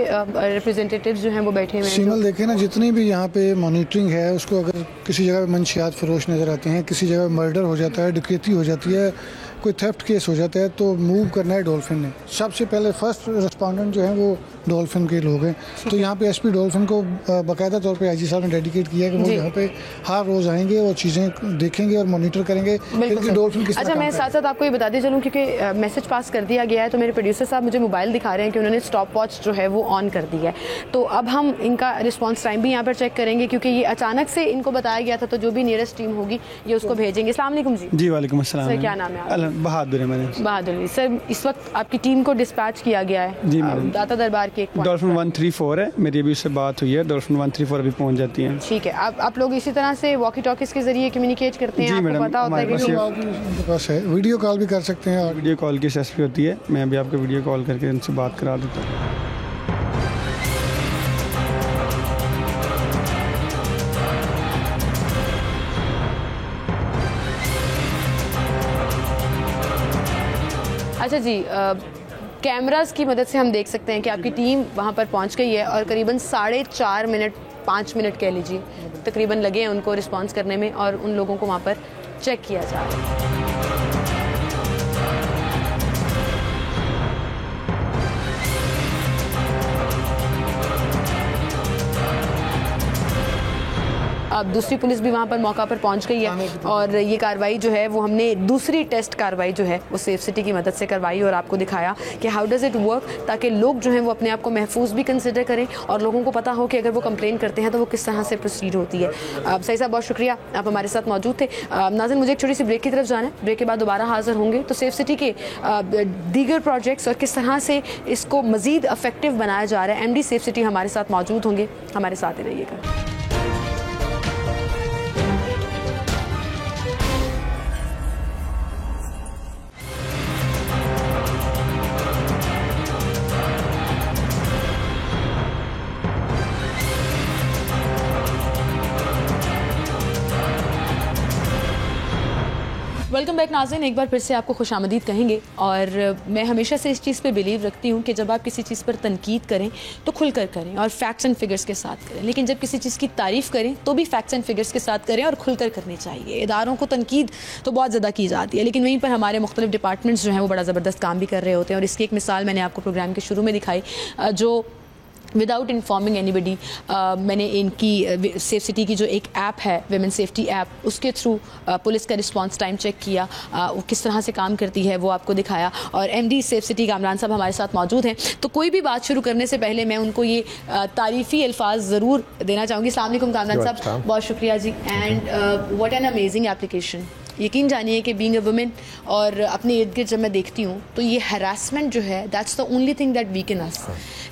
रिप्रेजेंटेटिव्स जो हैं वो बैठे हुए हैं। सिमल देखें ना, जितनी भी यहाँ पे मॉनिटरिंग है उसको, अगर किसी जगह मंशियात फरोश नज़र आते हैं, किसी जगह मर्डर हो जाता है, डकैती हो जाती है, कोई थेफ्ट केस हो जाता है, तो मूव करना है डॉल्फिन ने। सबसे पहले फर्स्ट रिस्पॉन्डेंट जो है वो डॉल्फिन के लोग हैं। तो यहाँ पे SP डॉल्फिन को बाकायदा तौर पे IG साहब ने डेडिकेट किया कि वो यहाँ पे हर रोज़ आएंगे और चीज़ें देखेंगे और मॉनिटर करेंगे कि डॉल्फिन किस तरह। अच्छा, मैं साथ साथ आपको ये बताती चलूँ क्योंकि मैसेज पास कर दिया गया है, तो मेरे प्रोड्यूसर साहब मुझे मोबाइल दिखा रहे हैं कि उन्होंने स्टॉप वॉच जो है वो ऑन कर दी है। तो अब हम इनका रिस्पॉन्स टाइम भी यहाँ पर चेक करेंगे क्योंकि ये अचानक से इनको बताया गया था, तो जो भी नियरेस्ट टीम होगी ये उसको भेजेंगे। अस्सलाम वालेकुम जी। जी वालेकुम अस्सलाम। सर क्या नाम है आपका? बहादुर है मैंने। बहादुर सर, इस वक्त आपकी टीम को डिस्पैच किया गया है जी दाता दरबार के एक डॉल्फिन 134 है, मेरी अभी उससे बात हुई है, डॉल्फिन 134 अभी पहुंच जाती है। ठीक है, आप लोग इसी तरह से वॉकी टॉकीज के जरिए कम्युनिकेट करते हैं? आपको पता होता है कि पास है, वीडियो कॉल भी कर सकते हैं। वीडियो कॉल की एसेस भी होती है, मैं अभी आपको वीडियो कॉल करके उनसे बात करा देता हूँ। अच्छा जी, कैमरास की मदद से हम देख सकते हैं कि आपकी टीम वहाँ पर पहुँच गई है और करीबन 4.5 मिनट 5 मिनट कह लीजिए तकरीबन लगे हैं उनको रिस्पांस करने में, और उन लोगों को वहाँ पर चेक किया जा रहा है। अब दूसरी पुलिस भी वहाँ पर मौका पर पहुँच गई है और ये कार्रवाई जो है वो हमने दूसरी टेस्ट कार्रवाई जो है वो सेफ सिटी की मदद से करवाई और आपको दिखाया कि हाउ डज़ इट वर्क, ताकि लोग जो हैं वो अपने आप को महफूज भी कंसिडर करें और लोगों को पता हो कि अगर वो कंप्लेन करते हैं तो वो किस तरह से प्रोसीड होती है। सही साहब बहुत शुक्रिया, आप हमारे साथ मौजूद थे। नाज़रीन मुझे एक छोटी सी ब्रेक की तरफ जाना है, ब्रेक के बाद दोबारा हाजिर होंगे तो सेफ सिटी के दीगर प्रोजेक्ट्स और किस तरह से इसको मज़ीद इफेक्टिव बनाया जा रहा है, MD सेफ सिटी हमारे साथ मौजूद होंगे, हमारे साथ ही रहिएगा। वेलकम बैक नाज़रीन, एक बार फिर से आपको खुशामदीद कहेंगे। और मैं हमेशा से इस चीज़ पे बिलीव रखती हूँ कि जब आप किसी चीज़ पर तनकीद करें तो खुलकर करें और फैक्ट्स एंड फिगर्स के साथ करें, लेकिन जब किसी चीज़ की तारीफ़ करें तो भी फैक्ट्स एंड फिगर्स के साथ करें और खुलकर करनी चाहिए। इदारों को तनकीद तो बहुत ज़्यादा की जाती है, लेकिन वहीं पर हमारे मुख्तलिफ डिपार्टमेंट्स जो हैं वो बड़ा ज़बरदस्त काम भी कर रहे होते हैं। और इसकी एक मिसाल मैंने आपको प्रोग्राम के शुरू में दिखाई, जो विदाउट इन्फॉर्मिंग एनीबडी मैंने इनकी सेफ सिटी की जो एक ऐप है, विमेन सेफ्टी ऐप, उसके थ्रू पुलिस का रिस्पांस टाइम चेक किया, वो किस तरह से काम करती है वो आपको दिखाया। और एमडी सेफ सिटी कामरान साहब हमारे साथ मौजूद हैं, तो कोई भी बात शुरू करने से पहले मैं उनको ये तारीफ़ी अल्फाज ज़रूर देना चाहूँगी। अस्सलाम वालेकुम कामरान साहब, बहुत शुक्रिया जी। And what an amazing application. यकीन जानिए कि बीइंग अ वुमेन और अपने इर्द गिर्द जब मैं देखती हूँ तो ये हरासमेंट जो है that's the only thing that weaken us.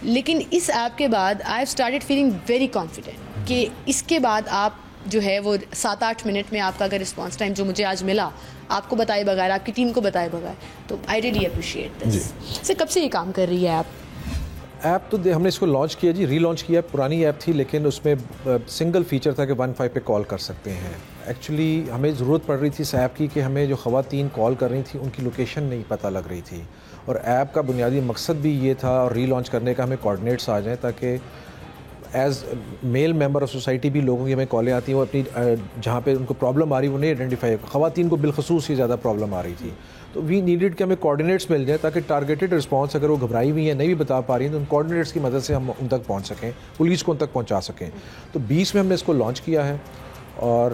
लेकिन इस ऐप के बाद I have started feeling very confident कि इसके बाद आप जो है वो 7-8 मिनट में आपका अगर रिस्पांस टाइम जो मुझे आज मिला आपको बताए बगैर, आपकी टीम को बताए बगैर, तो I really appreciate this. Sir कब से ये काम कर रही है ऐप? तो हमने इसको लॉन्च किया जी, रीलॉन्च किया। पुरानी ऐप थी लेकिन उसमें सिंगल फीचर था कि 15 पे कॉल कर सकते हैं। एक्चुअली हमें ज़रूरत पड़ रही थी इस ऐप की कि हमें जो ख़वातीन कॉल कर रही थी उनकी लोकेशन नहीं पता लग रही थी, और ऐप का बुनियादी मकसद भी ये था और रीलॉन्च करने का हमें कोऑर्डिनेट्स आ जाएँ ताकि as male member of society भी लोगों की हमें कॉलें आती हैं वो अपनी जहाँ पे उनको प्रॉब्लम आ रही है वो नहीं आइडेंटिफाई। ख़वातीन को बिलखसूस ही ज़्यादा प्रॉब्लम आ रही थी, तो वी नीडेड कि हमें कोऑर्डिनेट्स मिल जाए ताकि टारगेटेड रिस्पांस, अगर वो घबराई हुई हैं नहीं भी बता पा रही हैं तो उन कोऑर्डिनेट्स की मदद से हम उन तक पहुँच सकें, पुलिस को उन तक पहुँचा सकें। तो 20 में हमने इसको लॉन्च किया है, और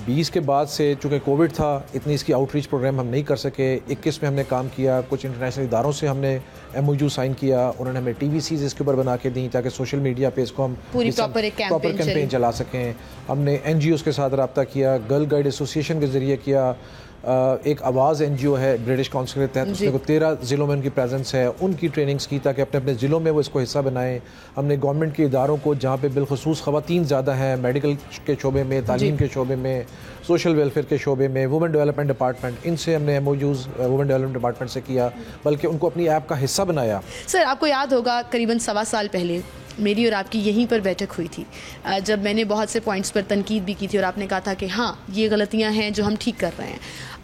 20 के बाद से चूँकि कोविड था इतनी इसकी आउटरीच प्रोग्राम हम नहीं कर सके। 21 में हमने काम किया, कुछ इंटरनेशनल इदारों से हमने MOU साइन किया, उन्होंने हमें TVCs इसके ऊपर बना के दी ताकि सोशल मीडिया पे इसको हम प्रॉपर कैंपेन चला सकें। हमने NGOs के साथ रब्ता किया, गर्ल गाइड एसोसिएशन के ज़रिए किया। एक आवाज़ NGO है ब्रिटिश काउंसिल के तहत, उसमें 13 ज़िलों में उनकी प्रेजेंस है, उनकी ट्रेनिंग्स की ताकि अपने अपने ज़िलों में वो इसको हिस्सा बनाएं। हमने गवर्नमेंट के इदारों को जहाँ पे बिलखसूस ख़वातीन ज़्यादा हैं, मेडिकल के शोबे में, तालीम के शोबे में, सोशल वेलफेयर के शोबे में, वुमेन डेवलपमेंट डिपार्टमेंट, इनसे हमने MOUs वुमेन डेवलपमेंट डिपार्टमेंट से किया, बल्कि उनको अपनी ऐप का हिस्सा बनाया। सर आपको याद होगा करीबन 1.25 साल पहले मेरी और आपकी यहीं पर बैठक हुई थी, जब मैंने बहुत से पॉइंट्स पर तनकीद भी की थी और आपने कहा था कि हाँ ये गलतियाँ हैं जो हम ठीक कर रहे हैं।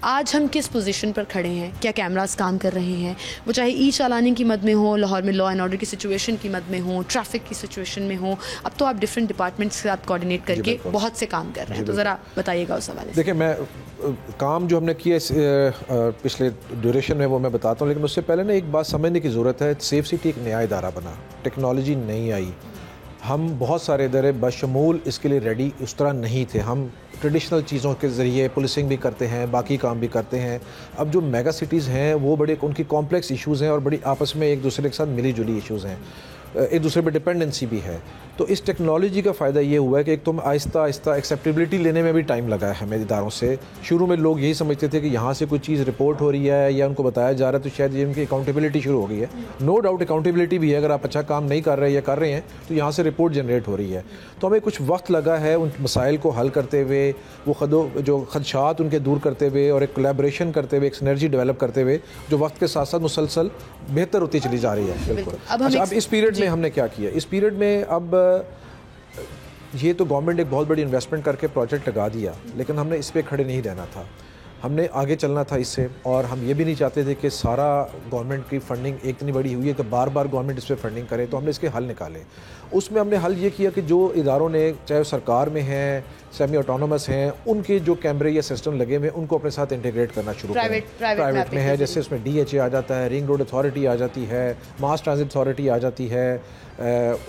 आज हम किस पोजीशन पर खड़े हैं? क्या कैमरास काम कर रहे हैं? वो चाहे चालानी की मद में हो, लाहौर में लॉ एंड ऑर्डर की सिचुएशन की मद में हो, ट्रैफिक की सिचुएशन में हो, अब तो आप डिफरेंट डिपार्टमेंट्स के साथ कोऑर्डिनेट करके बहुत से काम कर रहे हैं, तो ज़रा बताइएगा उस हवाले से। देखिए, मैं काम जो हमने किया पिछले ड्यूरेशन में वो मैं बताता हूँ, लेकिन उससे पहले ना एक बात समझने की ज़रूरत है। सेफ सिटी एक नया इदारा बना, टेक्नोलॉजी नहीं आई, हम बहुत सारे इदारे बशमूल इसके लिए रेडी उस तरह नहीं थे। हम ट्रेडिशनल चीज़ों के ज़रिए पुलिसिंग भी करते हैं, बाकी काम भी करते हैं। अब जो मेगा सिटीज़ हैं वो बड़े उनकी कॉम्प्लेक्स इश्यूज़ हैं और बड़ी आपस में एक दूसरे के साथ मिली जुली इश्यूज़ हैं, एक दूसरे पे डिपेंडेंसी भी है। तो इस टेक्नोलॉजी का फ़ायदा ये हुआ है कि एक तुम आहिस्ता आहिस्ता एक्सेप्टेबिलिटी लेने में भी टाइम लगा है हमें इदारों से। शुरू में लोग यही समझते थे कि यहाँ से कोई चीज़ रिपोर्ट हो रही है या उनको बताया जा रहा है तो शायद ये उनकी अकाउंटेबिलिटी शुरू हो गई है। नो डाउट अकाउंटेबिलिटी भी है, अगर आप अच्छा काम नहीं कर रहे या कर रहे हैं तो यहाँ से रिपोर्ट जनरेट हो रही है। तो हमें कुछ वक्त लगा है उन मसाइल को हल करते हुए, वो जो खदशात उनके दूर करते हुए और एक कोलैबोरेशन करते हुए, एक सिनर्जी डेवलप करते हुए, जो वक्त के साथ साथ मुसलसल बेहतर होती चली जा रही है। बिल्कुल। अब इस पीरियड में हमने क्या किया? इस पीरियड में अब ये तो गवर्नमेंट एक बहुत बड़ी इन्वेस्टमेंट करके प्रोजेक्ट लगा दिया, लेकिन हमने इस पे खड़े नहीं रहना था, हमने आगे चलना था इससे। और हम ये भी नहीं चाहते थे कि सारा गवर्नमेंट की फंडिंग एक इतनी बड़ी हुई है कि बार बार गवर्नमेंट इस पर फंडिंग करे, तो हमने इसके हल निकाले। उसमें हमने हल ये किया कि जो इदारों ने, चाहे सरकार में हैं, सेमी ऑटोनोमस हैं, उनके जो कैमरे या सिस्टम लगे हुए उनको अपने साथ इंटीग्रेट करना शुरू करें। प्राइवेट में है, जैसे उसमें DHA आ जाता है, रिंग रोड अथॉरिटी आ जाती है, मास ट्रांजिट अथॉरिटी आ जाती है,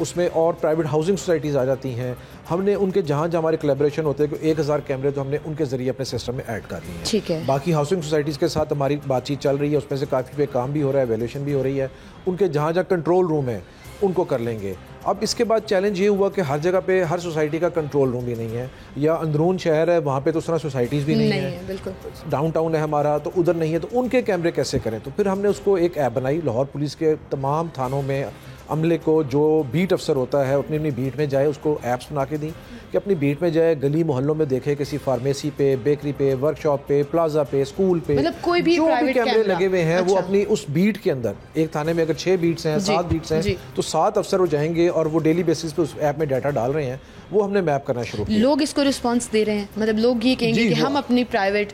उसमें और प्राइवेट हाउसिंग सोसाइटीज़ आ जाती हैं। हमने उनके जहाँ जहाँ हमारे कोलैबोरेशन होते हैं, 1000 कैमरे तो हमने उनके ज़रिए अपने सिस्टम में ऐड कर दिए हैं। ठीक है। बाकी हाउसिंग सोसाइटीज़ के साथ हमारी बातचीत चल रही है, उसमें से काफ़ी पे काम भी हो रहा है, वैल्यूएशन भी हो रही है। उनके जहाँ जहाँ कंट्रोल रूम है उनको कर लेंगे। अब इसके बाद चैलेंज ये हुआ कि हर जगह पे हर सोसाइटी का कंट्रोल रूम भी नहीं है, या अंदरून शहर है वहाँ पे तो उस तरह सोसाइटीज़ भी नहीं है, बिल्कुल डाउनटाउन है हमारा तो उधर नहीं है, तो उनके कैमरे कैसे करें? तो फिर हमने उसको एक ऐप बनाई, लाहौर पुलिस के तमाम थानों में अमले को, जो बीट अफसर होता है अपनी अपनी बीट में जाए, उसको ऐप्स बना के दी कि अपनी बीट में जाए, गली मोहल्लों में देखे, किसी फार्मेसी पे, बेकरी पे, वर्कशॉप पे, प्लाजा पे, स्कूल पे, मतलब कोई भी जो भी कैमरे लगे हुए हैं वो अपनी उस बीट के अंदर, एक थाने में अगर 6 बीट्स हैं, 7 बीट्स हैं, तो 7 अफसर वो जाएंगे और वो डेली बेसिस पे उस ऐप में डाटा डाल रहे हैं, वो हमने मैप करना शुरू किया। लोग इसको रिस्पांस दे रहे हैं, मतलब लोग ये कहेंगे कि हम अपनी प्राइवेट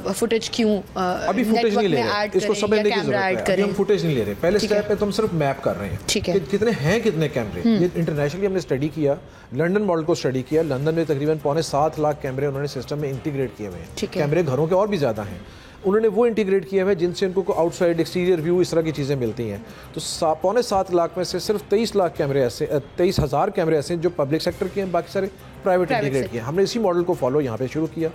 फुटेज क्यों अभी फुटेज नहीं ले रहे, इसको समझने की जरूरत है। अभी हम फुटेज नहीं ले रहे, पहले स्टेप पे तो हम सिर्फ मैप कर रहे हैं कि कितने हैं, कितने कैमरे। ये इंटरनेशनली हमने स्टडी किया, लंदन मॉडल को स्टडी किया। लंदन में तकरीबन 7.25 लाख कैमरे उन्होंने सिस्टम में इंटीग्रेट किए हुए हैं। कैमरे घरों के और भी ज़्यादा हैं, उन्होंने वो इंटीग्रेट किए हुए हैं जिनसे उनको आउटसाइड एक्सटीरियर व्यू इस तरह की चीज़ें मिलती हैं। तो 7.25 लाख में से सिर्फ 23 लाख कैमरे ऐसे 23,000 कैमरे ऐसे जो पब्लिक सेक्टर के हैं, बाकी सारे प्राइवेट इंटीग्रेट किए। हमने इसी मॉडल को फॉलो यहाँ पे शुरू किया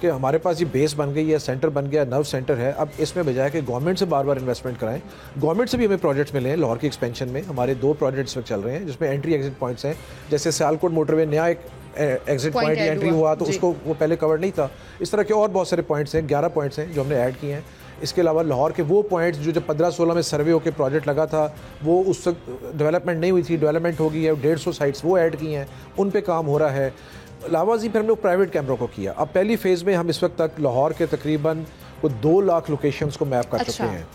कि हमारे पास ये बेस बन गई है, सेंटर बन गया, नर्व सेंटर है। अब इसमें बजाय कि गवर्नमेंट से बार बार इन्वेस्टमेंट कराएं, गवर्नमेंट से भी हमें प्रोजेक्ट्स मिले हैं। लाहौर की एक्सपेंशन में हमारे 2 प्रोजेक्ट्स में चल रहे हैं जिसमें एंट्री एग्जिट पॉइंट्स हैं। जैसे सियालकोट मोटरवे नया एक एग्जिट पॉइंट एंट्री हुआ तो उसको वो पहले कवर नहीं था। इस तरह के और बहुत सारे पॉइंट्स हैं, 11 पॉइंट्स हैं जो हमने ऐड किए हैं। इसके अलावा लाहौर के वो पॉइंट्स जो 15-16 में सर्वे होकर प्रोजेक्ट लगा था, वो उस वक्त डेवलपमेंट नहीं हुई थी, डेवलपमेंट हो गई है, 150 साइट्स वो ऐड की हैं, उन पे काम हो रहा है। अलावा जी फिर हमने प्राइवेट कैमरों को किया। अब पहली फेज़ में हम इस वक्त तक लाहौर के तकरीबन 2 लाख लोकेशंस को मैप कर चुके हैं।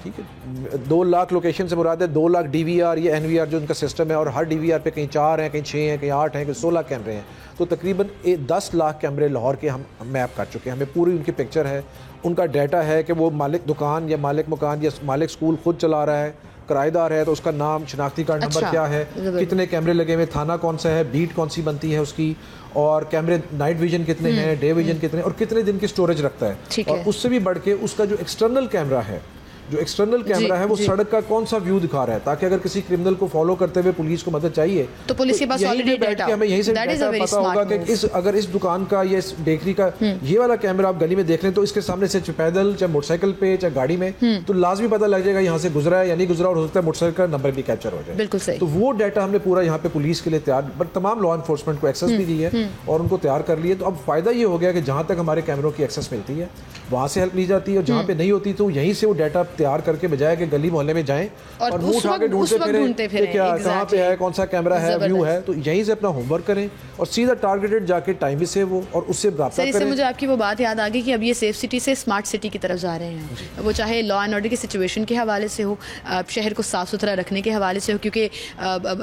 ठीक है, 2 लाख लोकेशन से मुराद है 2 लाख DVR या NVR जो उनका सिस्टम है, और हर DVR पे कहीं 4 हैं, कहीं 6 हैं, कहीं 8 हैं, कहीं 16 कैमरे हैं। तो तकरीबन 10 लाख कैमरे लाहौर के हम मैप कर चुके हैं। हमें पूरी उनकी पिक्चर है, उनका डाटा है कि वो मालिक दुकान या मालिक मकान या मालिक स्कूल खुद चला रहा है, किराएदार है तो उसका नाम, शनाख्ती कार्ड नंबर क्या है, कितने कैमरे लगे हुए, थाना कौन सा है, बीट कौन सी बनती है उसकी, और कैमरे नाइट विजन कितने हैं, डे विजन कितने, और कितने दिन की स्टोरेज रखता है। और उससे भी बढ़ के उसका जो एक्सटर्नल कैमरा है, जो एक्सटर्नल कैमरा है वो सड़क का कौन सा व्यू दिखा रहा है, ताकि अगर किसी क्रिमिनल को फॉलो करते हुए पुलिस को मदद चाहिए तो पुलिस के पास ऑलरेडी डाटा, हमें यहीं से डाटा पता होगा कि अगर इस दुकान का या इस बेकरी का ये वाला कैमरा आप गली में देख लें तो इसके सामने से पैदल चाहे मोटरसाइकिल पे चाहे गाड़ी में तो लाजमी पता लग जाएगा यहाँ से गुजरा है या नहीं गुजरा, और हो सकता है मोटरसाइकिल का नंबर भी कैप्चर हो जाए। बिल्कुल सही। तो वो डाटा हमने पूरा यहाँ पे पुलिस के लिए तैयार, बट तमाम लॉ एनफोर्समेंट को एक्सेस भी दी है और उनको तैयार कर लिए। तो अब फायदा ये हो गया कि जहाँ तक हमारे कैमरों की एक्सेस मिलती है वहाँ से हेल्प ली जाती है, और जहाँ पे नहीं होती तो यहीं से वो डाटा तैयार करके बजाय के गली मोहल्ले में जाएं और मुंह उठा के ढूंढते फिरे क्या कहाँ पे है, कौन सा कैमरा है, व्यू है, तो यहीं से अपना होमवर्क करें और सीधा टारगेटेड जाके टाइम भी सेव हो और उससे राब्ता करें। मुझे आपकी वो बात याद आ गई कि अब ये सेफ सिटी से स्मार्ट सिटी की तरफ जा रहे हैं, वो चाहे लॉ एंड ऑर्डर की सिचुएशन के हवाले से हो, शहर को साफ सुथरा रखने के हवाले से हो, क्योंकि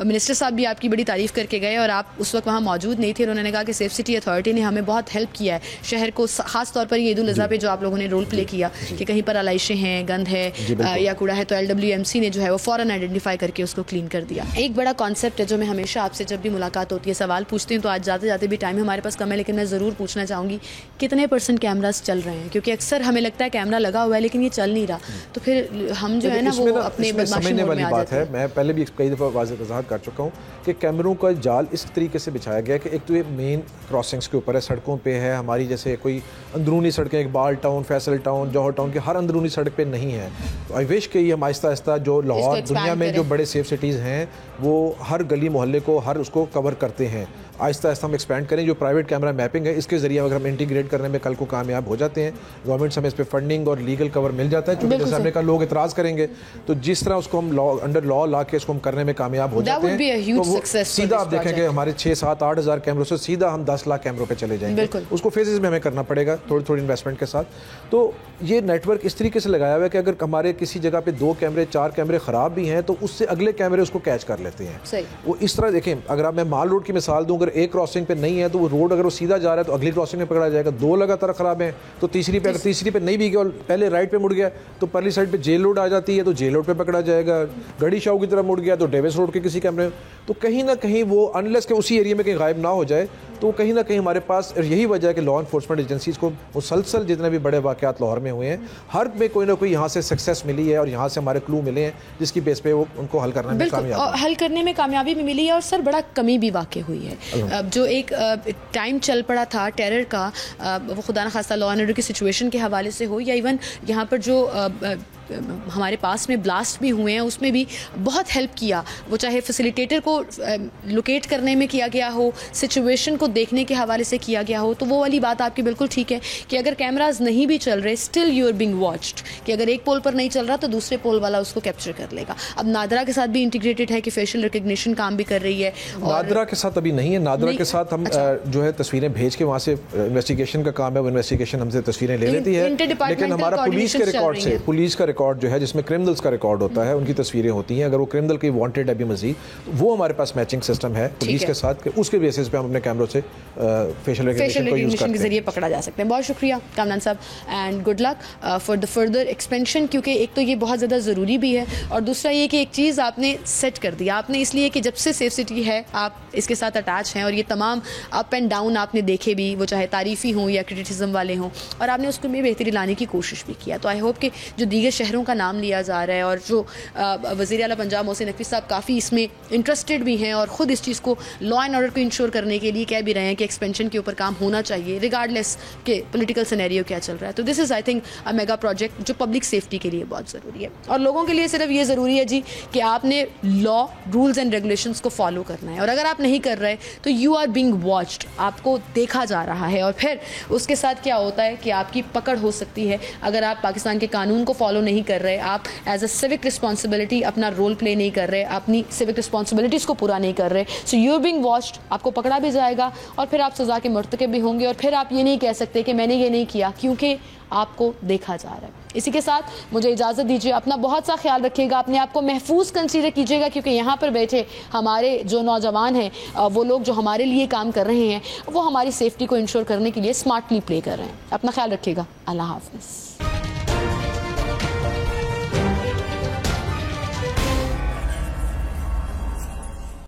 मिनिस्टर साहब भी आपकी बड़ी तारीफ करके गए और आप उस वक्त वहाँ मौजूद नहीं थे। उन्होंने कहा कि सेफ सिटी अथॉरिटी ने हमें बहुत हेल्प किया है शहर को, खास तौर पर ये ईद उल अज़हा पे जो आप लोगों ने रोल प्ले किया कि कहीं पर आलाइशें हैं, गंद है या कूड़ा है, तो LWMC ने जो है वो फ़ौरन आइडेंटिफाई करके उसको क्लीन कर दिया। एक बड़ा कॉन्सेप्ट है जो मैं हमेशा आपसे जब भी मुलाकात होती है सवाल पूछती हूँ, तो आज जाते जाते भी टाइम हमारे पास कम है लेकिन मैं ज़रूर पूछना चाहूँगी कितने % कैमरास चल रहे हैं, क्योंकि अक्सर हमें लगता है कैमरा लगा हुआ है लेकिन ये चल नहीं रहा, तो फिर हम जो है ना वो अपने समझने वाली बात है। मैं पहले भी कई दफ़ा वाज़ेह वज़ाहत कर चुका हूँ कि कैमरों का जाल इस तरीके से बिछाया गया कि एक तो ये मेन क्रॉसिंग्स के ऊपर है, सड़कों पे है हमारी, जैसे कोई अंदरूनी सड़कें, इकबाल टाउन, फैसल टाउन, जौहर टाउन के हर अंदरूनी सड़क पे नहीं है। तो आई विश कि ये हम आहिस्ता आहिस्ता जो लाहौर दुनिया में जो बड़े सेफ सिटीज़ हैं वो हर गली मोहल्ले को हर उसको कवर करते हैं, आहिस्ता आहिस्ता हम एक्सपेंड करें। जो प्राइवेट कैमरा मैपिंग है इसके ज़रिए अगर हम इंटीग्रेट करने में कल को कामयाब हो जाते हैं, गवर्नमेंट से हमें इस पर फंडिंग और लीगल कवर मिल जाता है, क्योंकि जैसे हमने कहा लोग इतराज़ करेंगे तो जिस तरह उसको हम अंडर लॉ ला के इसको हम करने में कामयाब हो जाते हैं तो वो सीधा आप देखेंगे हमारे 6-7-8 हज़ार कैमरों से सीधा हम 10 लाख कैमरों पर चले जाएंगे। उसको फेजेस में हमें करना पड़ेगा थोड़ी थोड़ी इन्वेस्टमेंट के साथ। तो ये नेटवर्क इस तरीके से लगाया हुआ है कि अगर हमारे किसी जगह पे 2 कैमरे 4 कैमरे ख़राब भी हैं तो उससे अगले कैमरे उसको कैच कर लेते हैं। वो इस तरह देखें, अगर आप मैं माल रोड की मिसाल दूँ, अगर एक क्रॉसिंग पे नहीं है तो वो रोड अगर वो सीधा जा रहा है तो अगली क्रॉसिंग में पकड़ा जाएगा, 2 लगातार ख़राब हैं तो तीसरी पे, अगर तीसरी पे नहीं भी गया और पहले राइट पे मुड़ गया तो परली साइड पे जेल रोड आ जाती है तो जेल रोड पे पकड़ा जाएगा, गढ़ी शाह की तरफ मुड़ गया तो डेविस रोड के किसी कैमरे। तो कहीं ना कहीं वो अनलेस के उसी एरिया में कहीं गायब ना हो जाए तो कहीं ना कहीं हमारे पास यही वजह है कि लॉ एनफोर्समेंट एजेंसीज़ को मुसलसल जितने भी बड़े वाक़यात लाहौर में हुए हैं हर में कोई ना कोई यहाँ से सक्सेस मिली है और यहाँ से हमारे क्लू मिले हैं जिसकी बेस पे वो उनको हल करने में कामयाब, हल करने में कामयाबी भी मिली है। और सर बड़ा कमी भी वाक़ई हुई है। जो एक टाइम चल पड़ा था टेरर का, वो खुदा न खास्ता लॉ एंड ऑर्डर की सिचुएशन के हवाले से हो या इवन यहाँ पर जो हमारे पास में ब्लास्ट भी हुए हैं उसमें भी बहुत हेल्प किया, वो चाहे फैसिलिटेटर को लोकेट करने में किया गया हो, सिचुएशन को देखने के हवाले से किया गया हो, तो वो वाली बात आपकी बिल्कुल ठीक है कि अगर कैमराज नहीं भी चल रहे, still you are being watched, कि अगर एक पोल पर नहीं चल रहा तो दूसरे पोल वाला उसको कैप्चर कर लेगा। अब नादरा के साथ भी इंटीग्रेटेड है कि फेशियल रिकग्निशन काम भी कर रही है। नादरा के साथ अभी नहीं है, नादरा के साथ हम जो है तस्वीरें भेज के वहाँ से इन्वेस्टिगेशन का काम है, वो इन्वेस्टिगेशन हमसे तस्वीरें ले लेती है, लेकिन हमारा पुलिस के रिकॉर्ड से, पुलिस का रिकॉर्ड जो है जिसमें क्रिमिनल्स का रिकॉर्ड होता है, उनकी तस्वीरें होती हैं, अगर वो क्रिमिनल की वांटेड है अभी मजीद, वो हमारे पास मैचिंग सिस्टम है पुलिस के साथ, उसके बेसिस पे हम अपने कैमरों से फेशियल रिकग्निशन के जरिए पकड़ा जा सकते हैं। बहुत शुक्रिया कामरान साहब and good luck for the further expansion, क्योंकि एक तो ये बहुत ज़्यादा ज़रूरी भी है और दूसरा ये कि एक चीज़ आपने सेट कर दिया आपने, इसलिए कि जब से सेफ सिटी है आप इसके साथ अटैच हैं और ये तमाम अप एंड डाउन आपने देखे भी, वो चाहे तारीफ़ी हों या क्रिटिसिज्म वाले हों, और आपने उसको भी बेहतरी लाने की कोशिश भी किया। तो आई होप कि जो दीगर शहरों का नाम लिया जा रहा है और जो वज़ीर आला पंजाब मोहसिन नकवी साहब काफ़ी इसमें इंटरेस्टेड भी हैं और ख़ुद इस चीज़ को लॉ एंड ऑर्डर को इंश्योर करने के लिए कह भी रहे हैं कि एक्सपेंशन के ऊपर काम होना चाहिए रिगार्डलेस के पॉलिटिकल सिनेरियो क्या चल रहा है। तो this is I think a mega project जो पब्लिक सेफ्टी के लिए बहुत ज़रूरी है और लोगों के लिए सिर्फ ये ज़रूरी है जी कि आपने लॉ, रूल्स एंड रेगुलेशंस को फॉलो करना है, और अगर आप नहीं कर रहे तो यू आर बीइंग वॉच्ड, आपको देखा जा रहा है। और फिर उसके साथ क्या होता है कि आपकी पकड़ हो सकती है अगर आप पाकिस्तान के कानून को फॉलो नहीं कर रहे, आप एज अ सिविक रिस्पॉन्सिबिलिटी अपना रोल प्ले नहीं कर रहे, अपनी सिविक रिस्पॉन्सिबिलिटीज़ को पूरा नहीं कर रहे, so you are being watched, आपको पकड़ा भी जाएगा और फिर आप सज़ा के मुर्तकब भी होंगे और फिर आप ये नहीं कह सकते कि मैंने ये नहीं किया क्योंकि आपको देखा जा रहा है। इसी के साथ मुझे इजाज़त दीजिए, अपना बहुत सा ख्याल रखिएगा, अपने आप को महफूज कंसीडर कीजिएगा, क्योंकि यहाँ पर बैठे हमारे जो नौजवान हैं, वो लोग जो हमारे लिए काम कर रहे हैं, वो हमारी सेफ्टी को इंश्योर करने के लिए स्मार्टली प्ले कर रहे हैं। अपना ख्याल रखिएगा। अल्लाह हाफ़िज़।